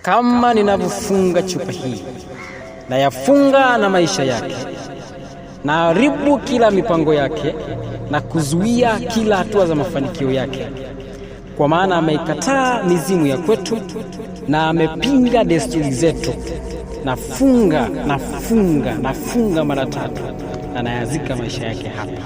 kama ninavyofunga chupa hii, na yafunga na maisha yake, na haribu kila mipango yake, na kuzuia kila hatua za mafanikio yake, kwa maana ameikataa mizimu ya kwetu na amepinga desturi zetu. Nafunga mara 3 na nayazika maisha yake hapa.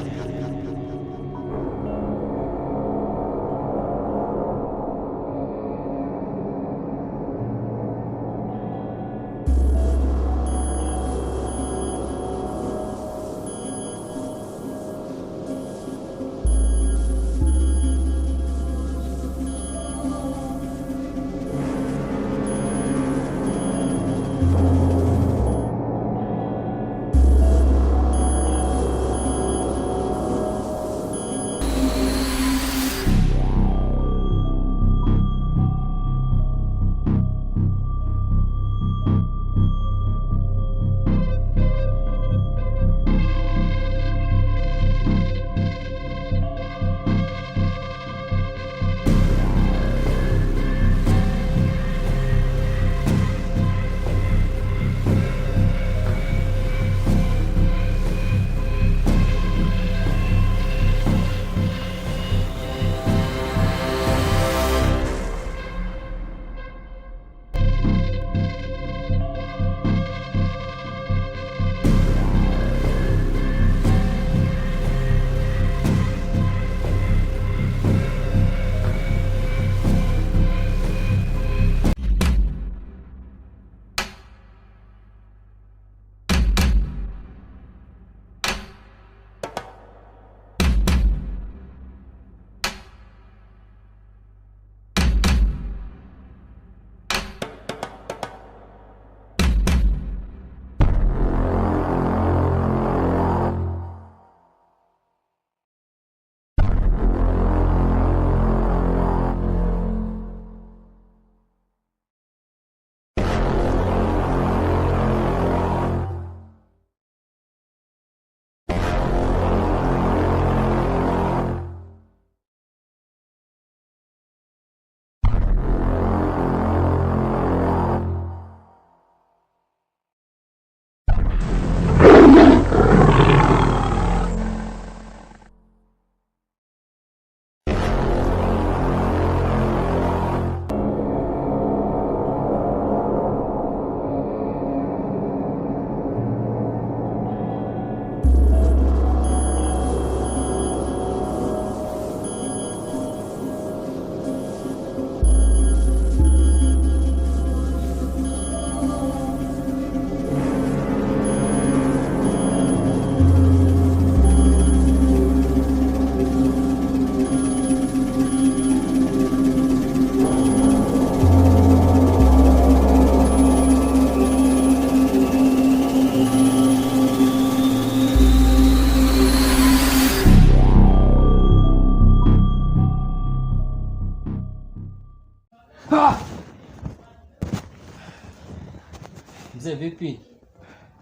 Mzee vipi?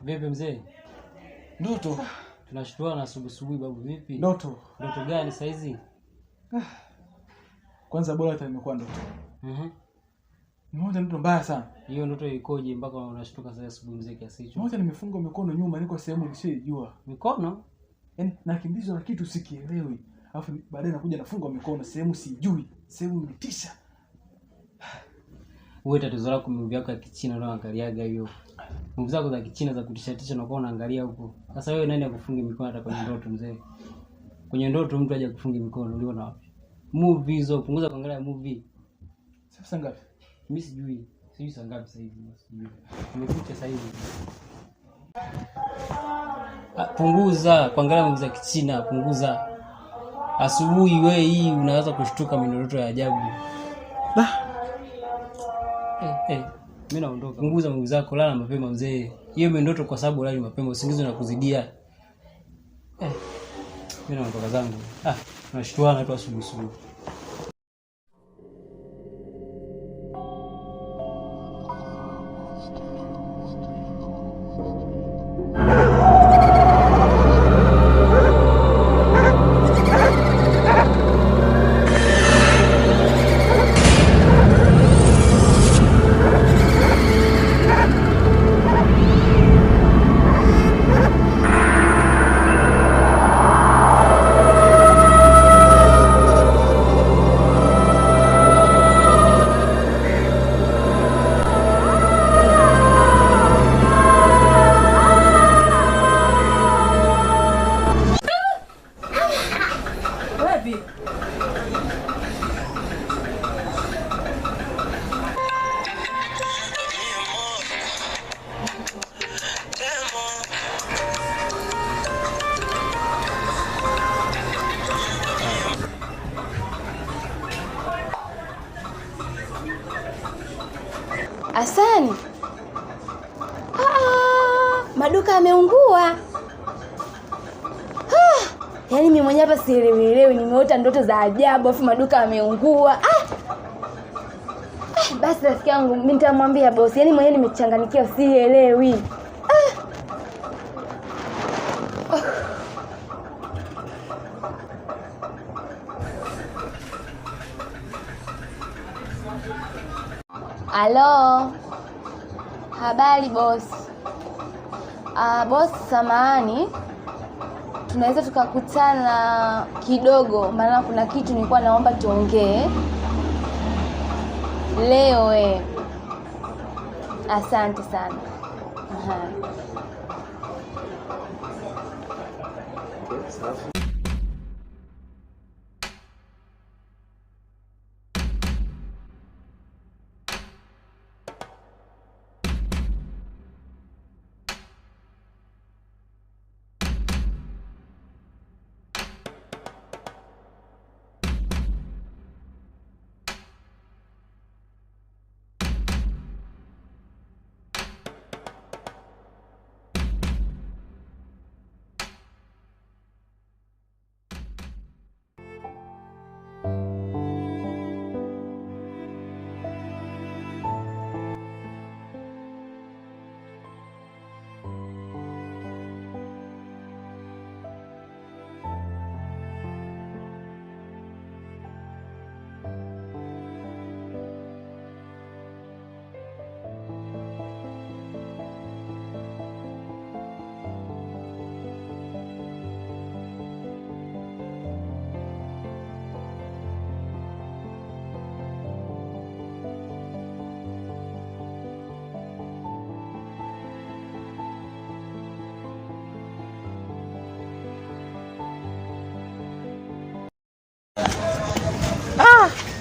Vipi mzee? Ndoto. Tunashtua na asubuhi babu vipi? Ndoto. Ndoto gani saa hizi? Kwanza bora hata imekuwa ndoto. Mmoja ndoto mbaya sana. Hiyo ndoto ikoje mpaka unashtuka saa asubuhi mzee kiasi hicho? Mmoja nimefunga mikono nyuma, niko sehemu nisiyojua. Mikono? Yaani nakimbizwa na kitu sikielewi. Alafu baadaye nakuja nafunga mikono sehemu sijui. Sehemu imetisha. Wewe tatizo lako movie yako ya Kichina unaangaliaga hiyo. Movie zako za Kichina za kutishatisha na kwa unaangalia huko. Sasa wewe nani akufungi mikono hata kwenye ndoto mzee? Kwenye ndoto mtu aje kufungi mikono uliona wapi? Movie hizo punguza kuangalia movie. Sasa ngapi? Mimi sijui. Sijui saa ngapi sasa hivi sijui. Umekucha sasa hivi. Punguza kuangalia movie za Kichina, punguza. Asubuhi wewe hii unaweza kushtuka minoroto ya ajabu. Mimi naondoka. Punguza nguvu zako, lala mapema mzee. Hiyo ni ndoto kwa sababu lala mapema, usingizi unakuzidia. Mimi naondoka zangu. Tunashtuana tu asubuhi. Hasani. Maduka yameungua. Yaani mimi mwenyewe hapa sielewi, nimeota ndoto za ajabu afu maduka yameungua. Basi rafiki yangu mimi nitamwambia bosi. Yaani mwenyewe nimechanganyikiwa sielewi. Halo. Habari boss. Boss samahani. Tunaweza tukakutana kidogo maana kuna kitu nilikuwa naomba tuongee. Leo Asante sana.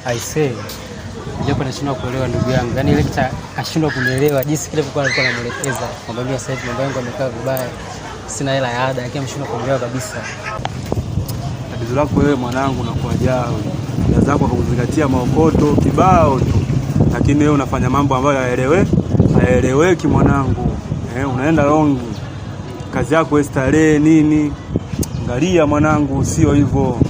I say, japo nashindwa kuelewa ndugu yangu. Yaani ile kashindwa kunielewa jinsi kile alikuwa anamuelekeza. Kwamba mimi sasa hivi mambo yangu yamekaa vibaya. Sina hela ya ada, lakini ameshindwa kunielewa kabisa. Tatizo lako wewe mwanangu unakuwa jao. Ndio zako kuzingatia maokoto kibao tu. Lakini wewe unafanya mambo ambayo hayaeleweki mwanangu. Unaenda wrong. Kazi yako wewe starehe nini? Angalia mwanangu sio hivyo.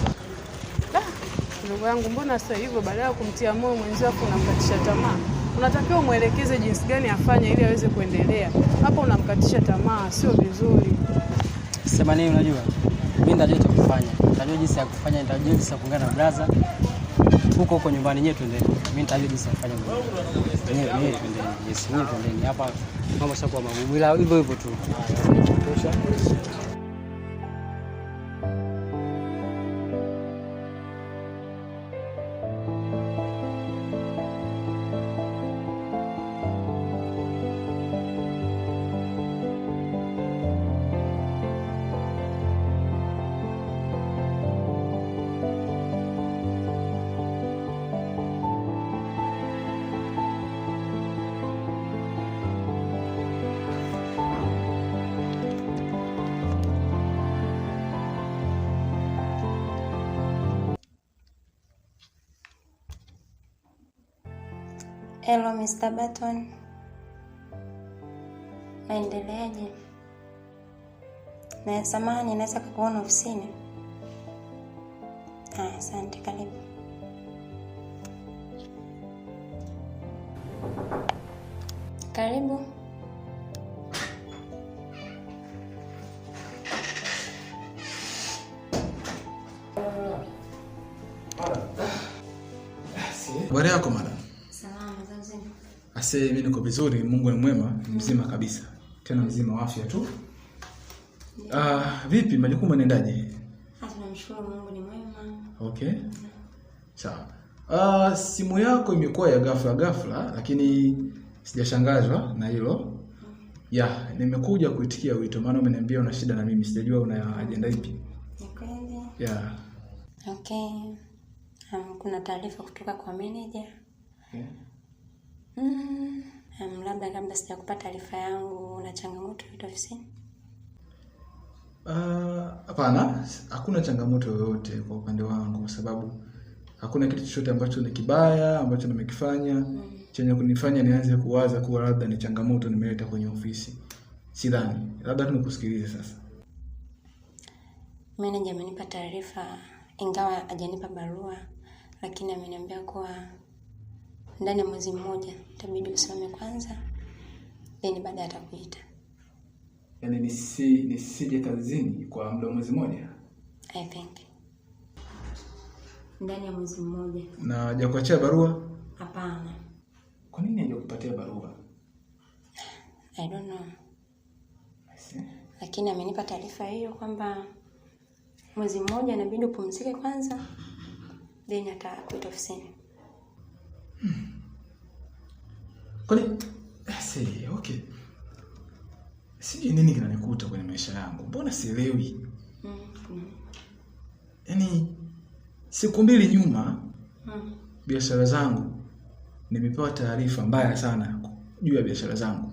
Ndugu yangu mbona sasa hivyo badala ya kumtia moyo mwenzako unamkatisha tamaa? Unatakiwa muelekeze jinsi gani afanye ili aweze kuendelea. Hapo unamkatisha tamaa, sio vizuri. Sema nini unajua? Mimi nitajua cha kufanya. Nitajua jinsi ya kufanya, nitajua jinsi ya kuungana na brother. Huko nyumbani nyetu twendeni. Mimi nitajua jinsi ya kufanya. Nyewe twendeni. Yes, nyewe twendeni. Hapa mambo shakuwa magumu ila hivyo tu. Tosha. Hello Mr. Barton. Naendeleaje? Na samahani naweza kukuona ofisini? Asante, karibu. Karibu. Habari yako madam? Salama za mzima. Ase mimi niko vizuri, Mungu ni mwema, mzima kabisa. Tena mzima wa afya tu. Vipi majukumu yanaendaje? Tunamshukuru Mungu ni mwema. Okay. Sawa. Simu yako imekuwa ya ghafla lakini sijashangazwa na hilo. Nimekuja kuitikia wito maana umeniambia una shida na mimi, sijajua una agenda ipi. Ni kweli? Okay. Kuna taarifa kutoka kwa manager. Labda sijakupata taarifa yangu na changamoto yoyote ofisini. Hapana, hakuna changamoto yoyote kwa upande wangu kwa sababu hakuna kitu chochote ambacho ni kibaya ambacho nimekifanya. chenye kunifanya nianze kuwaza kuwa labda ni changamoto nimeleta kwenye ofisi. Sidhani. Labda tu nikusikilize sasa. Meneja amenipa taarifa, ingawa hajanipa barua, lakini ameniambia kuwa ndani ya mwezi mmoja itabidi usimame kwanza, then baadaye atakuita. Yaani nisije kazini kwa muda wa mwezi mmoja? I think. Ndani ya mwezi mmoja. Na hajakuachia barua? Hapana. Kwa nini hajakupatia barua? I don't know. Lakini amenipa taarifa hiyo kwamba mwezi mmoja inabidi upumzike kwanza, then atakuita ofisini. Kwani okay. Sijui nini kinanikuta kwenye maisha yangu. Mbona sielewi? Yaani siku mbili nyuma biashara zangu nimepewa taarifa mbaya sana juu ya biashara zangu.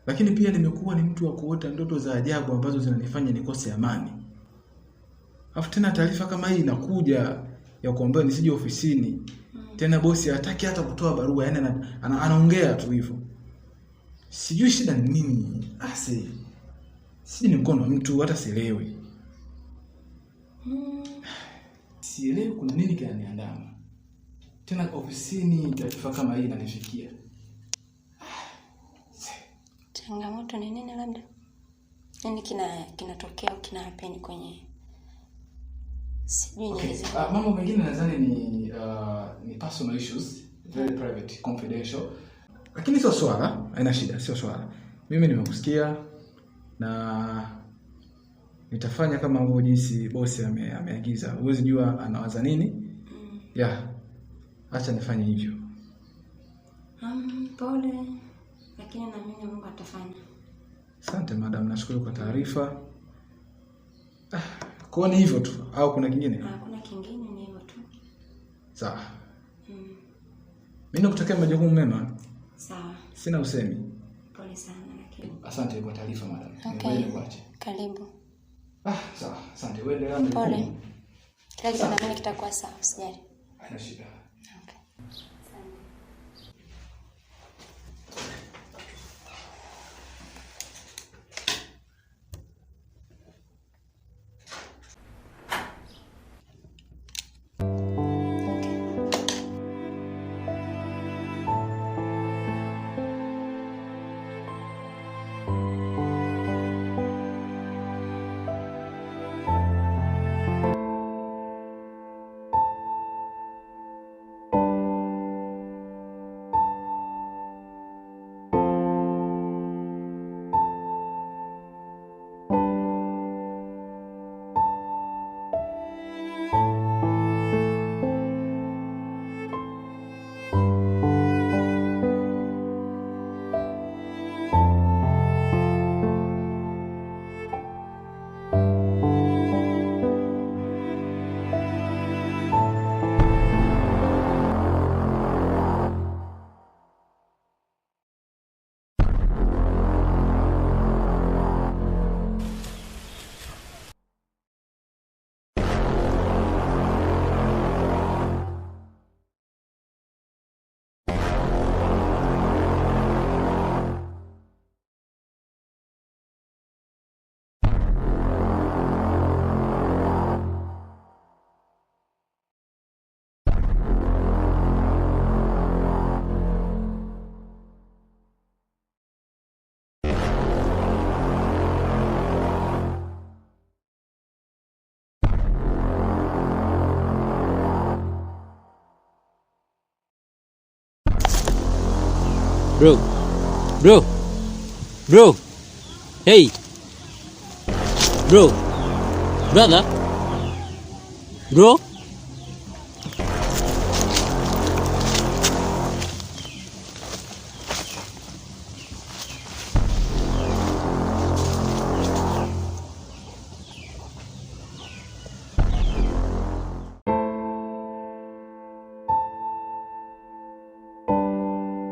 Lakini pia nimekuwa ni mtu wa kuota ndoto za ajabu ambazo zinanifanya nikose amani. Alafu tena taarifa kama hii inakuja ya kuomba nisije ofisini. Tena bosi hataki hata kutoa barua, yani anaongea tu hivyo. Sijui shida ni nini. Sijui ni mkono wa mtu, hata sielewi. Sielewi kuna nini kinaniandama. Tena ofisini taarifa kama hii inanifikia. Changamoto ni nini labda? Nini kinatokea au kina happen kwenye sijui okay. Nieleze. Mambo mengine nadhani ni personal issues, very private, confidential. Lakini sio swala, haina shida, sio swala. Mimi nimekusikia na nitafanya kama ambavyo jinsi bosi ameagiza. Huwezi jua anawaza nini? Acha nifanye hivyo. Pole, lakini naamini Mungu atafanya. Asante madam, nashukuru kwa taarifa. Kwa ni hivyo tu au kuna kingine? Kuna kingine, ni hivyo tu. Sawa. Mimi nakutakia majukumu mema. Sawa. Sina usemi. Pole sana lakini. Asante kwa taarifa madam. Okay. Karibu. Sawa. Asante. Wewe endelea na pole. Kila kitu naamini kitakuwa sawa, usijali. Haina shida. Bro. Hey. Brother. Bro.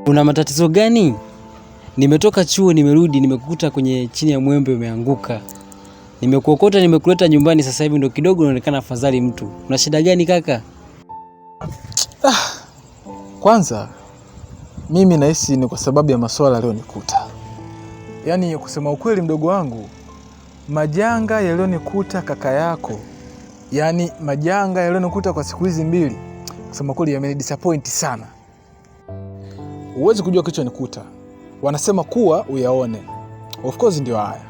Una matatizo gani? Nimetoka chuo, nimerudi, nimekukuta kwenye chini ya mwembe umeanguka. Nimekuokota, nimekuleta nyumbani, sasa hivi ndo kidogo unaonekana afadhali mtu. Una shida gani kaka? Kwanza Mimi nahisi ni kwa sababu ya masuala yaliyonikuta. Yaani kusema ukweli mdogo wangu, majanga yaliyonikuta kaka yako, yaani majanga yaliyonikuta kwa siku hizi mbili, kusema kweli yamenidisappoint sana. Huwezi kujua kilichonikuta. Wanasema kuwa uyaone. Of course ndio haya.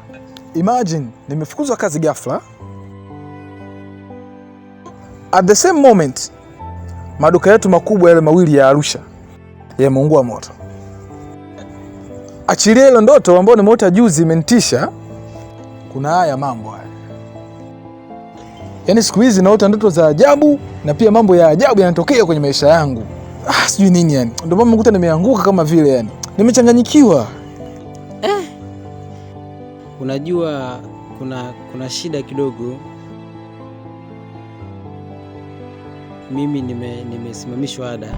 Imagine nimefukuzwa kazi ghafla. At the same moment, maduka yetu makubwa yale mawili ya Arusha yameungua moto. Achilia ile ndoto ambayo nimeota juzi imenitisha, kuna haya mambo haya. Yaani siku hizi naota ndoto za ajabu na pia mambo ya ajabu yanatokea kwenye maisha yangu. Sijui nini yani. Ndio maana nimekuta nimeanguka kama vile yani. Nimechanganyikiwa. Unajua kuna shida kidogo. Mimi nimesimamishwa ada.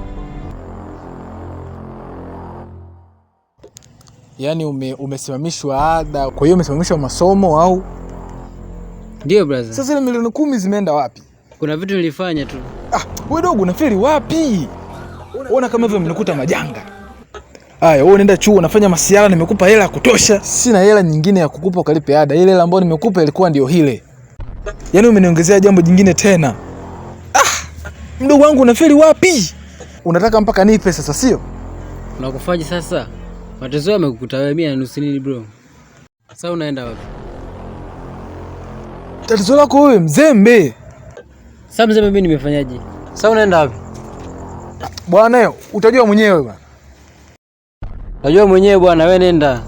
Yaani umesimamishwa ada, kwa hiyo umesimamishwa masomo au? Ndio brother. Sasa ile milioni 10 zimeenda wapi? Kuna vitu nilifanya tu. Wewe dogo unafeli wapi? Unaona kama hivyo mnikuta majanga. Haya, wewe unaenda chuo unafanya masiara, nimekupa hela ya kutosha. Sina hela nyingine ya kukupa ukalipe ada. Ile hela ambayo nimekupa ilikuwa ndio hile. Yaani umeniongezea jambo jingine tena. Mdogo wangu unafeli wapi? Unataka mpaka nipe sasa sio? Unakufaje sasa? Matezo yamekukuta wewe, mimi na nusu nini bro? Sasa unaenda wapi? Tatizo lako wewe mzembe. Sasa mzembe mimi nimefanyaje? Sasa unaenda wapi? Bwana utajua mwenyewe bwana. Utajua mwenyewe bwana, wewe nenda.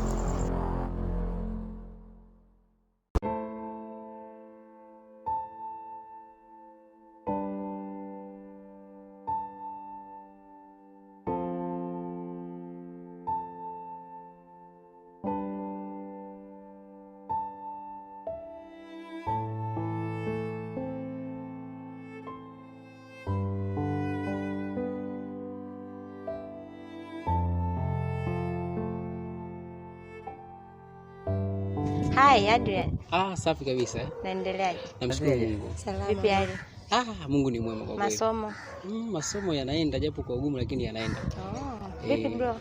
Hai Adrian. Safi kabisa. Naendeleaje? Namshukuru Mungu. Salama. Vipi hali? Mungu ni mwema kwa kweli. Masomo? Masomo yanaenda japo kwa ugumu lakini yanaenda. Vipi bro?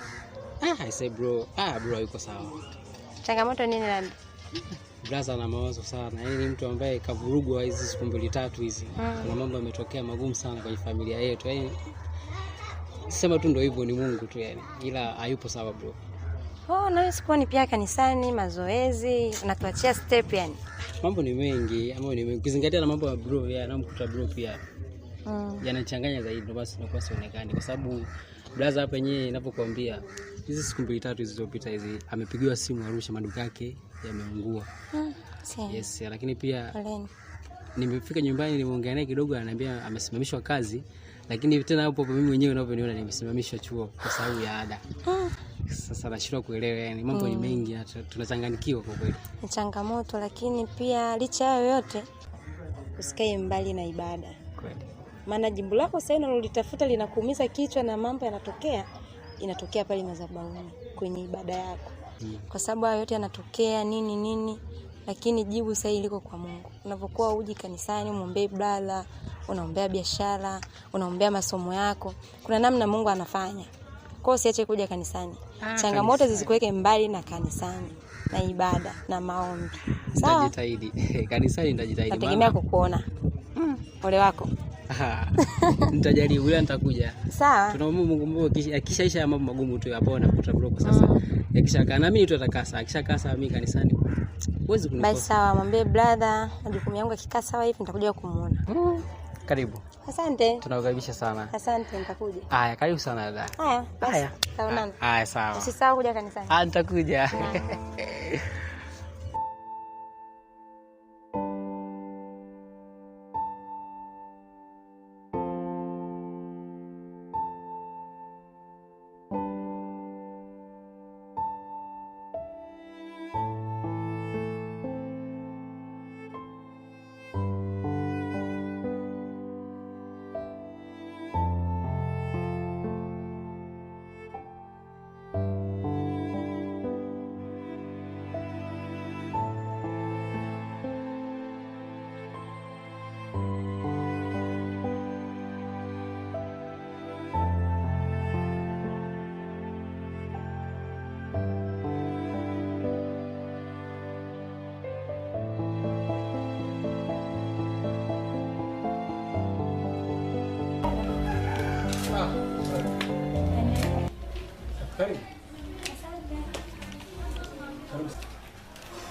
I say bro. Bro yuko sawa. Changamoto nini labda? Brother na mawazo sana. Yaani ni mtu ambaye kavurugwa hizi siku mbili tatu hizi. Kuna mambo yametokea magumu sana kwenye familia yetu. Yaani sema tu ndio hivyo, ni Mungu tu yani. Ila hayupo sawa bro. Na sikuwa ni pia kanisani, mazoezi, unatuachia step yani. Mambo ni mengi, ukizingatia na mambo ya bro yanamkuta bro pia. Yanachanganya zaidi, ndio basi inakuwa sionekani kwa sababu brother hapa yenyewe ninapokuambia hizi siku mbili tatu zilizopita hizi amepigiwa simu Arusha, maduka yake yameungua. Yes, lakini pia nimefika nyumbani nimeongea naye kidogo, ananiambia amesimamishwa kazi, lakini tena hapo mimi mwenyewe ninavyoniona nimesimamishwa chuo kwa sababu ya ada. Sasa nashindwa kuelewa yani, mambo ni mengi, tunachanganyikiwa kwa kweli. Ni changamoto, lakini pia licha ya yote usikae mbali na ibada. Kweli. Maana jibu lako sasa unalolitafuta linakuumiza kichwa na mambo inatokea pale madhabahuni kwenye ibada yako. Kwa sababu hayo yote yanatokea nini, lakini jibu sasa liko kwa Mungu. Unapokuwa uji kanisani, muombe brother, unaombea biashara, unaombea masomo yako, kuna namna Mungu anafanya. Kwa hiyo usiache kuja kanisani. Changamoto zisikuweke mbali na kanisani na ibada na maombi. Sawa? Nitajitahidi. Kanisani nitajitahidi. Nategemea kukuona. Ole wako. Nitajaribu, ila nitakuja. Sawa. Tunaomba Mungu akishaisha ya mambo magumu tu hapo nakuta broko sasa. Akishakaa na mimi tu atakasa. Akishakasa mimi kanisani. Huwezi kunikosa. Basi sawa, mwambie brother, majukumu yangu yakikaa sawa hivi nitakuja kumuona. Karibu. Asante. Tunakukaribisha sana. Asante, nitakuja. Haya, karibu sana dada. Haya. Sawa. Haya, sawa. Usisahau kuja kanisani. Nitakuja.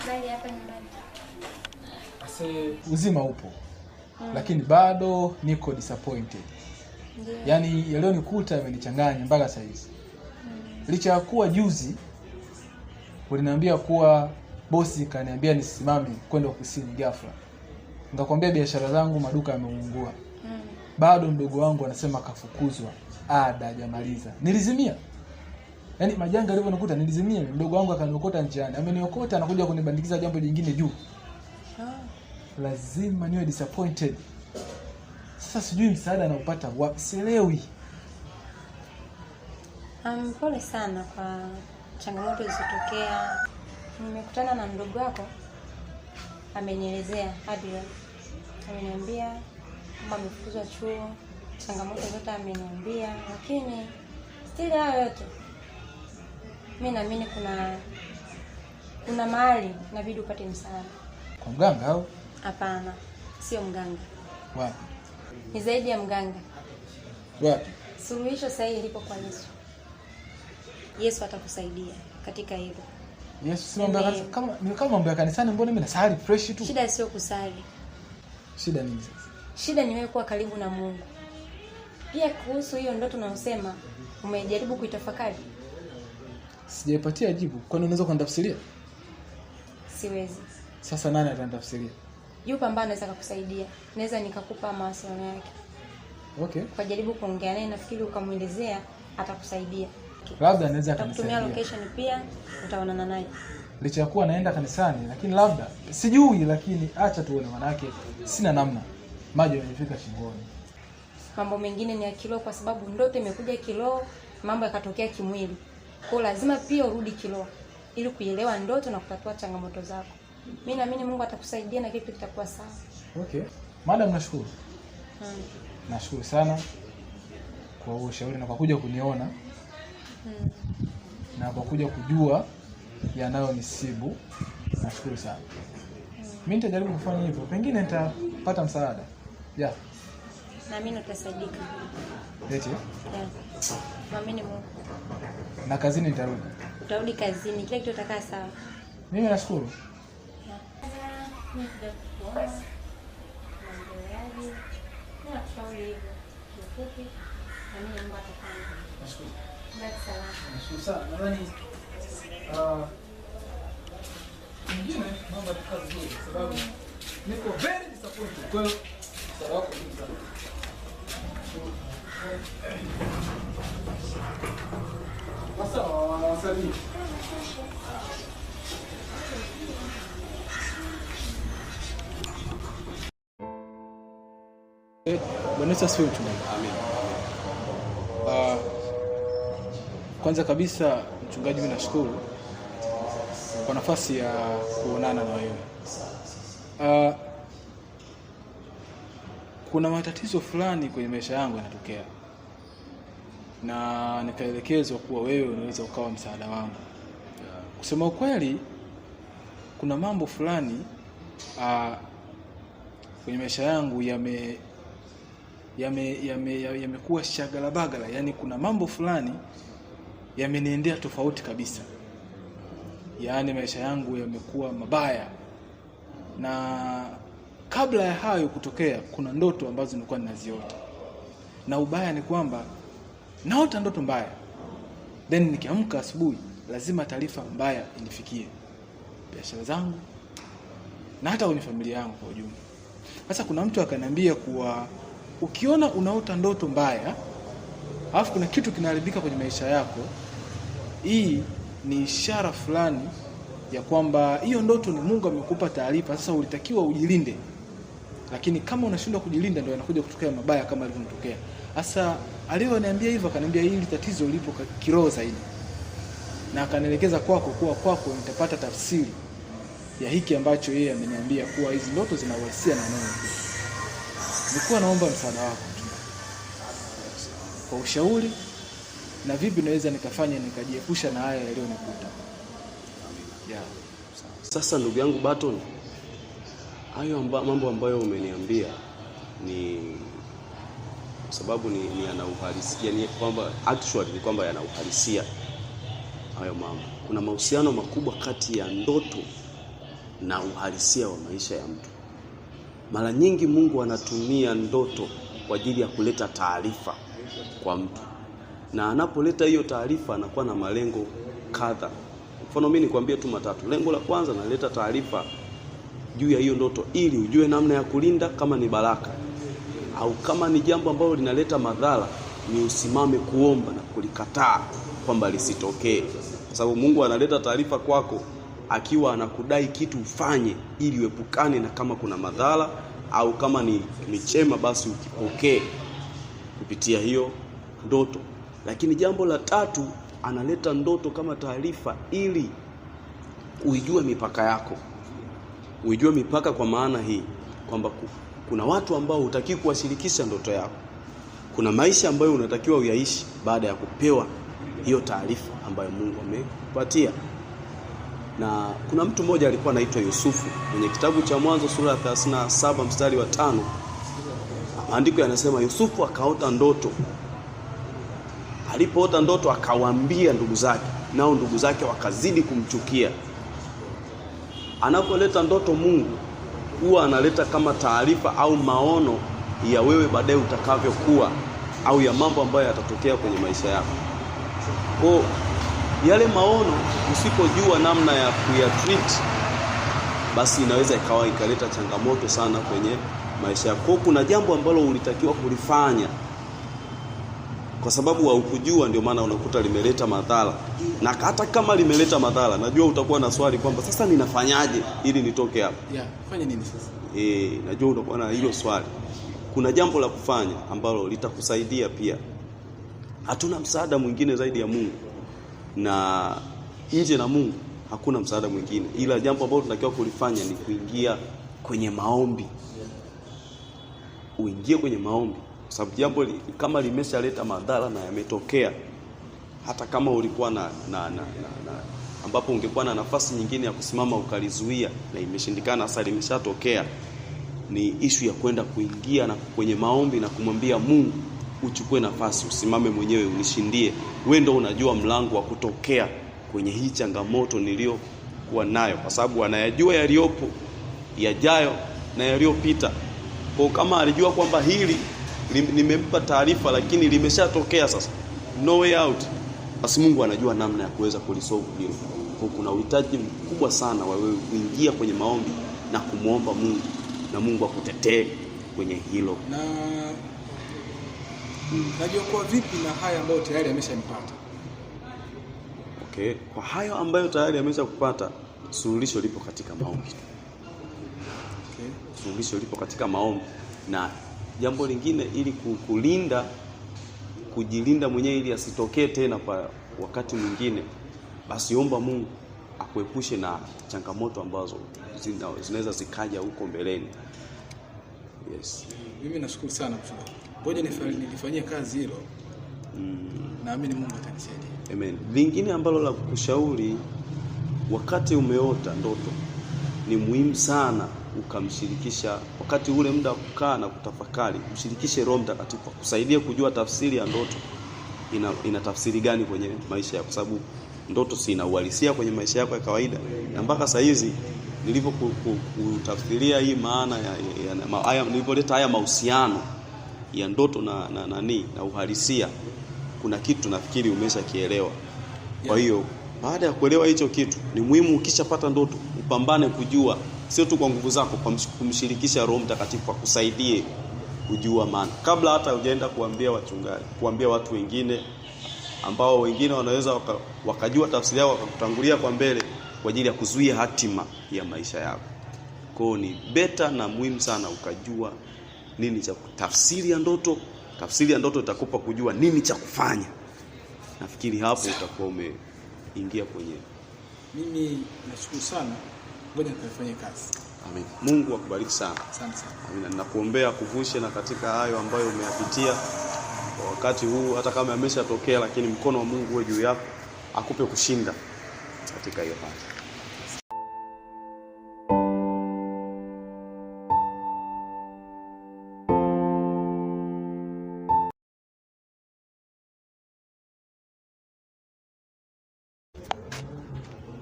Bali hapa nyumbani. Uzima upo. Lakini bado niko disappointed. Ndiyo. Yaani yaliyonikuta yamenichanganya mpaka sasa hivi. Licha ya kuwa juzi uliniambia kuwa bosi kaniambia nisimame kwenda ofisini ghafla. Nikakwambia biashara zangu maduka yameungua. Bado mdogo wangu anasema kafukuzwa, ada hajamaliza. Nilizimia. Yaani majanga yalivyonikuta nilizimia. Mdogo wangu akaniokota njiani. Ameniokota anakuja kunibandikiza jambo jingine juu. Lazima niwe disappointed. Sasa sijui msaada naupata wapi, sielewi. Pole sana kwa changamoto zilizotokea. Nimekutana na mdogo wako, amenielezea Adrian. Ameniambia kwamba amefukuzwa chuo, changamoto zote ameniambia, lakini still hayo yote mimi naamini kuna mahali inabidi upate msaada. Kwa mganga au? Hapana, sio mganga. Wapi? Ni zaidi ya mganga. Wapi? Suluhisho sahihi lipo kwa Yesu. Yesu atakusaidia katika hilo. Yesu si kama mambo ya kanisani, mbona mimi nasali fresh tu? Shida sio kusali. Shida nini sasa? Shida ni wewe kuwa karibu na Mungu. Pia kuhusu hiyo ndoto unayosema, umejaribu kuitafakari? Sijaipatia jibu. Kwani unaweza kunitafsiria? Siwezi. Sasa nani atanitafsiria? Yupo ambaye anaweza kukusaidia. Naweza nikakupa mawasiliano yake. Okay. Kwa jaribu kuongea naye, nafikiri ukamuelezea atakusaidia. Labda anaweza akanisaidia. Utatumia location pia, utaonana naye. Licha ya kuwa naenda kanisani, lakini labda sijui, lakini acha tuone, manake sina namna. Maji yanifika shingoni. Mambo mengine ni ya kiroho, kwa sababu ndoto imekuja kiroho, mambo yakatokea kimwili. Kwa lazima pia urudi kiroho ili kuelewa ndoto na kutatua changamoto zako. Mimi naamini Mungu atakusaidia na kitu kitakuwa sawa. Okay. Madam, nashukuru. Nashukuru sana kwa ushauri na kwa kuja kuniona. Na kwa kuja kujua yanayonisibu. Nashukuru sana. Mimi nitajaribu kufanya hivyo. Pengine nitapata msaada. Yeah. Naamini utasaidika. Eti? Yeah. Naamini Mungu. Na kazini nitarudi. Utarudi kazini, kila kitu kitakaa sawa. Mimi nashukuru. Niko very disappointed. Kwa hiyo sababu sasa wasanii Bwana Yesu asifiwe. Amen. Kwanza kabisa mchungaji, mimi nashukuru kwa nafasi ya kuonana na wewe. Kuna matatizo fulani kwenye maisha yangu yanatokea, na nikaelekezwa kuwa wewe unaweza ukawa msaada wangu. Kusema ukweli, kuna mambo fulani kwenye maisha yangu yamekuwa shagalabagala. Yani kuna mambo fulani yameniendea tofauti kabisa. Yani maisha yangu yamekuwa mabaya, na kabla ya hayo kutokea kuna ndoto ambazo nilikuwa ninaziota. Na ubaya ni kwamba naota ndoto mbaya, then nikiamka asubuhi lazima taarifa mbaya inifikie, biashara zangu na hata kwenye familia yangu kwa ujumla. Sasa kuna mtu akaniambia kuwa ukiona unaota ndoto mbaya alafu kuna kitu kinaharibika kwenye maisha yako, hii ni ishara fulani ya kwamba hiyo ndoto ni Mungu amekupa taarifa. Sasa ulitakiwa ujilinde, lakini kama unashindwa kujilinda ndio yanakuja kutokea mabaya kama yalivyotokea. Sasa alioniambia hivyo, akaniambia hili tatizo lipo kiroho zaidi, na akanielekeza kwako, kuwa kwako nitapata tafsiri ya hiki ambacho yeye ameniambia kuwa hizi ndoto zinawasia na neno. Nilikuwa naomba msaada wako kwa ushauri na vipi naweza nikafanya nikajiepusha na haya yaliyonikuta. Yeah. Sasa ndugu yangu Barton, hayo mambo ambayo umeniambia ni sababu ni yana uhalisia, ni kwamba actually ni kwamba yana uhalisia. hayo mambo. Kuna mahusiano makubwa kati ya ndoto na uhalisia wa maisha ya mtu. Mara nyingi Mungu anatumia ndoto kwa ajili ya kuleta taarifa kwa mtu, na anapoleta hiyo taarifa anakuwa na malengo kadha. Mfano mimi nikwambie tu matatu. Lengo la kwanza, naleta taarifa juu ya hiyo ndoto ili ujue namna ya kulinda kama ni baraka, au kama ni jambo ambalo linaleta madhara, ni usimame kuomba na kulikataa kwamba lisitokee. Kwa sababu Mungu analeta taarifa kwako akiwa anakudai kitu ufanye ili uepukane na kama kuna madhara, au kama ni chema basi ukipokee kupitia hiyo ndoto. Lakini jambo la tatu, analeta ndoto kama taarifa ili uijue mipaka yako. Uijue mipaka kwa maana hii kwamba kuna watu ambao hutaki kuwashirikisha ndoto yako. Kuna maisha ambayo unatakiwa uyaishi baada ya kupewa hiyo taarifa ambayo Mungu amekupatia. Na kuna mtu mmoja alikuwa anaitwa Yusufu. Kwenye kitabu cha Mwanzo sura ya 37 mstari wa 5, maandiko yanasema Yusufu akaota ndoto. Alipoota ndoto akawaambia ndugu zake, nao ndugu zake wakazidi kumchukia. Anapoleta ndoto Mungu huwa analeta kama taarifa au maono ya wewe baadaye utakavyokuwa, au ya mambo ambayo yatatokea kwenye maisha yako. Kwa yale maono usipojua namna ya kuyatreat, basi inaweza ikaleta changamoto sana kwenye maisha yako. Kuna jambo ambalo ulitakiwa kulifanya, kwa sababu haukujua, ndio maana unakuta limeleta madhara. Na hata kama limeleta madhara, najua utakuwa na swali kwamba sasa ninafanyaje ili nitoke hapa? Fanya nini sasa? Najua utakuwa na hilo swali. Kuna jambo la kufanya ambalo litakusaidia pia. Hatuna msaada mwingine zaidi ya Mungu, na nje na Mungu hakuna msaada mwingine. Ila jambo ambalo tunatakiwa kulifanya ni kuingia kwenye maombi. Uingie kwenye maombi. Kwa sababu jambo kama limeshaleta madhara na yametokea, hata kama ulikuwa na ambapo ungekuwa na nafasi nyingine ya kusimama ukalizuia na imeshindikana, sasa limeshatokea, ni issue ya kwenda kuingia na kwenye maombi na kumwambia Mungu, uchukue nafasi, usimame mwenyewe, unishindie. Wewe ndio unajua mlango wa kutokea kwenye hii changamoto niliyokuwa nayo, kwa sababu anayajua yaliyopo, yajayo na yaliyopita. Kwa kama alijua kwamba hili nimempa taarifa lakini limeshatokea sasa, no way out, basi Mungu anajua namna ya kuweza kulisolve hilo. Kwa kuna uhitaji mkubwa sana wa wewe kuingia kwenye maombi na kumuomba Mungu, na Mungu akutetee kwenye hilo. Na najua kwa vipi na haya ambayo tayari ameshanipata? Okay, kwa hayo ambayo tayari ameshakupata, suluhisho lipo katika maombi. Okay, suluhisho lipo katika maombi. Na jambo lingine, ili kujilinda mwenyewe ili asitokee tena kwa wakati mwingine, basi omba Mungu akuepushe na changamoto ambazo zinaweza zikaja huko mbeleni. Yes. Mimi nashukuru sana mchungaji. Ngoja nilifanyie kazi hilo. Naamini Mungu atanisaidia. Amen. Lingine ambalo la kukushauri, wakati umeota ndoto, ni muhimu sana ukamshirikisha, wakati ule muda wa kukaa na kutafakari, mshirikishe Roho Mtakatifu kusaidia kujua tafsiri ya ndoto ina tafsiri gani kwenye maisha yako, kwa sababu ndoto si inauhalisia kwenye maisha yako ya kawaida. Na mpaka saa hizi nilipokutafsiria hii maana ya nilipoleta haya mahusiano ya ndoto na uhalisia, kuna kitu nafikiri umeshakielewa. Kwa hiyo baada ya kuelewa hicho kitu, ni muhimu ukishapata ndoto upambane kujua, sio tu kwa nguvu zako, kwa kumshirikisha Roho Mtakatifu akusaidie kujua maana, kabla hata hujaenda kuambia wachungaji, kuambia watu wengine ambao wengine wanaweza wakajua tafsiri yao wakakutangulia kwa mbele kwa ajili ya kuzuia hatima ya maisha yako. Kwa hiyo ni beta na muhimu sana ukajua nini cha tafsiri ya ndoto. Tafsiri ya ndoto itakupa kujua nini cha kufanya. Nafikiri hapo utakuwa umeingia kwenye. Mimi nashukuru sana. Ngoja nikafanye kazi. Amen. Mungu akubariki sana. Asante sana. Amina. Ninakuombea kuvushe na katika hayo ambayo umeyapitia kwa wakati huu, hata kama yameshatokea, lakini mkono wa Mungu uwe juu yako, akupe kushinda katika hiyo hali.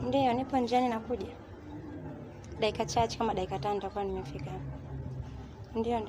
Ndio, nipo njiani nakuja. Dakika chache, kama dakika 5 nitakuwa nimefika. Ndio.